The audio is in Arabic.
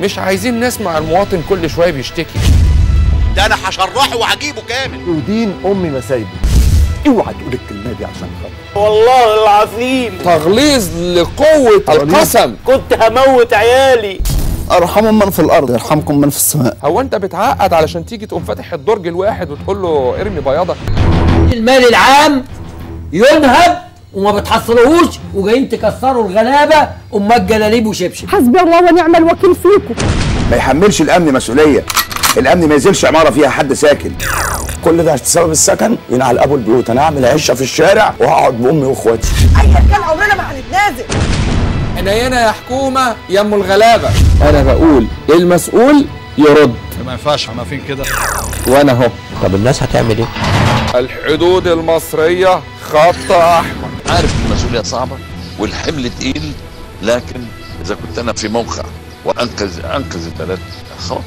مش عايزين نسمع المواطن كل شويه بيشتكي. ده انا هشرحه وهجيبه كامل. ودين امي ما سايبه. اوعى تقول الكلمه دي عشان خاطر والله العظيم تغليظ لقوه القسم. كنت هموت عيالي. ارحموا من في الارض يرحمكم من في السماء. هو انت بتعقد علشان تيجي تقوم فاتح الدرج الواحد وتقول له ارمي بياضك؟ المال العام ينهب وما بتحصلوهوش وجايين تكسروا الغلابه امال جلاليب وشبشب. حسبي الله ونعم الوكيل فيكم. ما يحملش الامن مسؤوليه، الامن ما ينزلش عماره فيها حد ساكن. كل ده بسبب السكن ينعل ابو البيوت. انا هعمل عشه في الشارع وهقعد بامي واخواتي. ايا كان عمرنا ما هنتنازل. عينينا يا حكومه يا ام الغلابه. انا بقول المسؤول يرد. ما ينفعش احنا فين كده. وانا اهو. طب الناس هتعمل ايه؟ الحدود المصريه خط احمر. عارف المسؤوليه صعبه والحمل تقيل، لكن اذا كنت انا في موقع وانقذ البلد خلاص.